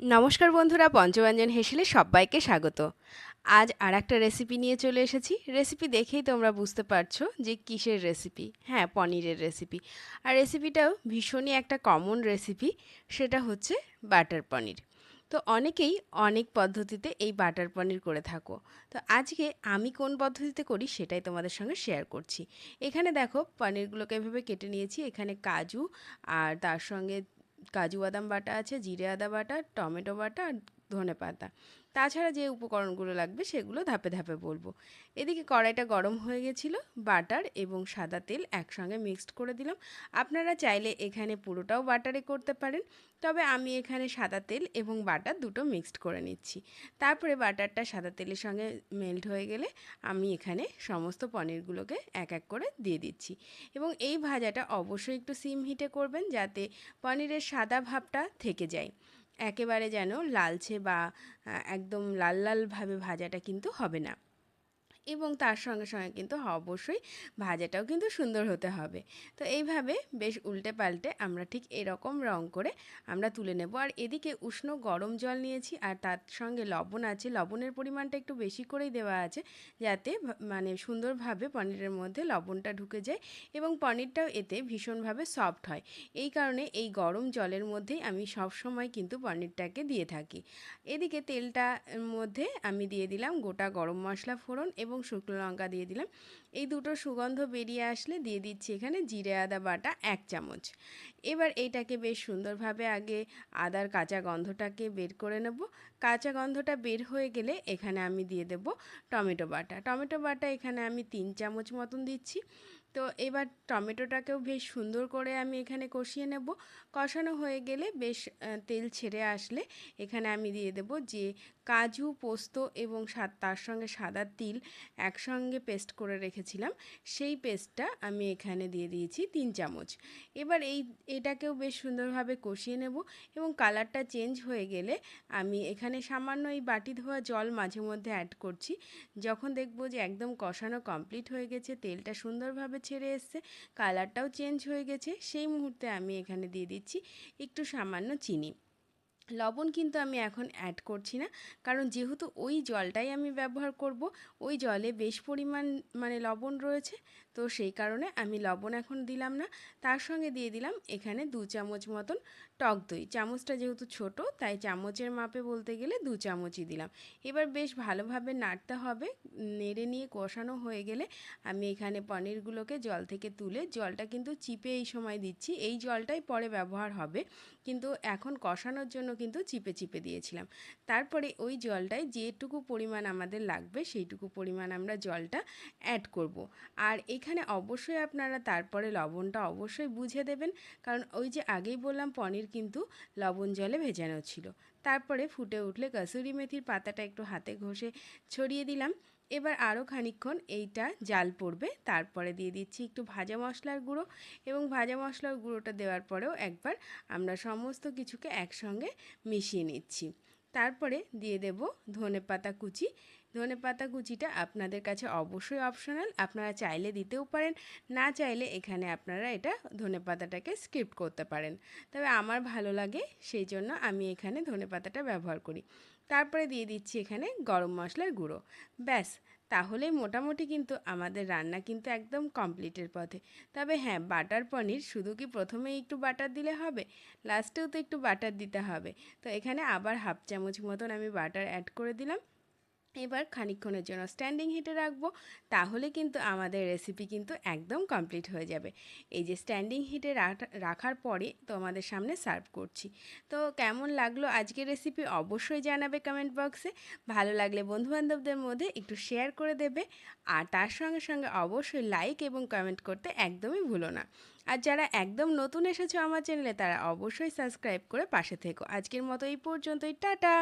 নমস্কার বন্ধুরা, পঞ্চব্যঞ্জন হেসেলে সবাইকে স্বাগত। আজ আর একটা রেসিপি নিয়ে চলে এসেছি। রেসিপি দেখেই তোমরা বুঝতে পারছো যে কিসের রেসিপি। হ্যাঁ, পনিরের রেসিপি। আর রেসিপিটাও ভীষণই একটা কমন রেসিপি, সেটা হচ্ছে বাটার পনির। তো অনেকেই অনেক পদ্ধতিতে এই বাটার পনির করে থাকো। তো আজকে আমি কোন পদ্ধতিতে করি সেটাই তোমাদের সঙ্গে শেয়ার করছি। এখানে দেখো, পনিরগুলোকে এভাবে কেটে নিয়েছি। এখানে কাজু আর তার সঙ্গে কাজু বাদাম বাটা আছে, জিরে আদা বাটা, টমেটো বাটা আর ধনেপাতা। তাছাড়া যে উপকরণগুলো লাগবে সেগুলো ধাপে ধাপে বলবো। এদিকে কড়াইটা গরম হয়ে গেছিলো, বাটার এবং সাদা তেল একসঙ্গে মিক্সড করে দিলাম। আপনারা চাইলে এখানে পুরোটাও বাটারে করতে পারেন, তবে আমি এখানে সাদা তেল এবং বাটার দুটো মিক্সড করে নিচ্ছি। তারপরে বাটারটা সাদা তেলের সঙ্গে মেল্ট হয়ে গেলে আমি এখানে সমস্ত পনিরগুলোকে এক এক করে দিয়ে দিচ্ছি। এবং এই ভাজাটা অবশ্যই একটু সিম হিটে করবেন, যাতে পনিরের সাদা ভাবটা থেকে যায়। একেবারে যেন লালচে বা একদম লাল লালভাবে ভাজাটা কিন্তু হবে না। এবং তার সঙ্গে সঙ্গে কিন্তু অবশ্যই ভাজাটাও কিন্তু সুন্দর হতে হবে। তো এইভাবে বেশ উল্টে পাল্টে আমরা ঠিক এরকম রং করে আমরা তুলে নেব। আর এদিকে উষ্ণ গরম জল নিয়েছি, আর তার সঙ্গে লবণ আছে। লবণের পরিমাণটা একটু বেশি করেই দেওয়া আছে, যাতে মানে সুন্দরভাবে পনিরের মধ্যে লবণটা ঢুকে যায় এবং পনিরটাও এতে ভীষণভাবে সফট হয়। এই কারণে এই গরম জলের মধ্যেই আমি সবসময় কিন্তু পনিরটাকে দিয়ে থাকি। এদিকে তেলটার মধ্যে আমি দিয়ে দিলাম গোটা গরম মশলা ফোড়ন এবং শুকনো লঙ্কা দিয়ে দিলাম। এই দুটো সুগন্ধ বেরিয়ে আসলে দিয়ে দিচ্ছি এখানে জিরে আদা বাটা 1 চামচ। এবার এইটাকে বেশ সুন্দরভাবে আগে আদার কাঁচা গন্ধটাকে বের করে নেব। কাঁচা গন্ধটা বের হয়ে গেলে এখানে আমি দিয়ে দেব টমেটো বাটা। টমেটো বাটা এখানে আমি 3 চামচ মতন দিচ্ছি। তো এবার টমেটোটাকেও বেশ সুন্দর করে আমি এখানে কষিয়ে নেব। কষানো হয়ে গেলে বেশ তেল ছেড়ে আসলে এখানে আমি দিয়ে দেব যে কাজু, পোস্ত এবং তার সঙ্গে সাদা তিল একসঙ্গে পেস্ট করে রেখেছিলাম, সেই পেস্টটা আমি এখানে দিয়ে দিয়েছি 3 চামচ। এবার এটাকেও বেশ সুন্দরভাবে কষিয়ে নেব এবং কালারটা চেঞ্জ হয়ে গেলে আমি এখানে সামান্য এই বাটি ধোয়া জল মাঝে মধ্যে অ্যাড করছি। যখন দেখব যে একদম কষানো কমপ্লিট হয়ে গেছে, তেলটা সুন্দরভাবে ছেড়ে এসছে, কালারটাও চেঞ্জ হয়ে গেছে, সেই মুহূর্তে আমি এখানে দিয়ে দিচ্ছি একটু সামান্য চিনি। লবণ কিন্তু আমি এখন অ্যাড করছি না, কারণ যেহেতু ওই জলটাই আমি ব্যবহার করব, ওই জলে বেশ পরিমাণ মানে লবণ রয়েছে, তো সেই কারণে আমি লবণ এখন দিলাম না। তার সঙ্গে দিয়ে দিলাম এখানে 2 চামচ মতন টক দই। চামচটা যেহেতু ছোট, তাই চামচের মাপে বলতে গেলে 2 চামচই দিলাম। এবার বেশ ভালোভাবে নাড়তে হবে। নেড়ে নিয়ে কষানো হয়ে গেলে আমি এখানে পনিরগুলোকে জল থেকে তুলে, জলটা কিন্তু চিপে এই সময় দিচ্ছি, এই জলটাই পরে ব্যবহার হবে, কিন্তু এখন কষানোর জন্য কিন্তু চিপে চিপে দিয়েছিলাম। তারপরে ওই জলটায় যেটুকু পরিমাণ আমাদের লাগবে সেইটুকু পরিমাণ আমরা জলটা অ্যাড করব। আর এখানে অবশ্যই আপনারা তারপরে লবণটা অবশ্যই বুঝে দেবেন, কারণ ওই যে আগেই বললাম পনির কিন্তু লবণ জলে ভেজানো ছিল। তারপরে ফুটে উঠলে কসুরি মেথির পাতাটা একটু হাতে ঘষে ছড়িয়ে দিলাম। এবার আরও খানিকক্ষণ এইটা জাল পড়বে, তারপরে দিয়ে দিচ্ছি একটু ভাজা মশলার গুঁড়ো, এবং ভাজা মশলার গুঁড়োটা দেওয়ার পরেও একবার আমরা সমস্ত কিছুকে একসঙ্গে মিশিয়ে নিচ্ছি। তারপরে দিয়ে দেব ধনেপাতা কুচি। ধনেপাতা কুচিটা আপনাদের কাছে অবশ্যই অপশনাল, আপনারা চাইলে দিতেও পারেন, না চাইলে এখানে আপনারা এটা ধনেপাতাটাকে স্কিপ করতে পারেন, তবে আমার ভালো লাগে সেই জন্য আমি এখানে ধনেপাতাটা ব্যবহার করি। তারপরে দিয়ে দিচ্ছি এখানে গরম মশলার গুঁড়ো। ব্যাস, তাহলে মোটামুটি কিন্তু আমাদের রান্না কিন্তু একদম কমপ্লিটের পথে। তবে হ্যাঁ, বাটার পনির শুধু কি প্রথমেই একটু বাটার দিলে হবে? লাস্টেও তো একটু বাটার দিতে হবে। তো এখানে আবার 1/2 চামচ মতন আমি বাটার অ্যাড করে দিলাম। এবার খানিকক্ষণের জন্য স্ট্যান্ডিং হিটে রাখবো, তাহলে কিন্তু আমাদের রেসিপি কিন্তু একদম কমপ্লিট হয়ে যাবে। এই যে স্ট্যান্ডিং হিটে রাখার পরে তোমাদের সামনে সার্ভ করছি। তো কেমন লাগলো আজকের রেসিপি অবশ্যই জানাবে কমেন্ট বক্সে। ভালো লাগলে বন্ধুবান্ধবদের মধ্যে একটু শেয়ার করে দেবে, আর তার সঙ্গে সঙ্গে অবশ্যই লাইক এবং কমেন্ট করতে একদমই ভুলো না। আর যারা একদম নতুন এসেছো আমার চ্যানেলে, তারা অবশ্যই সাবস্ক্রাইব করে পাশে থেকো। আজকের মতো এই পর্যন্তই, টাটা।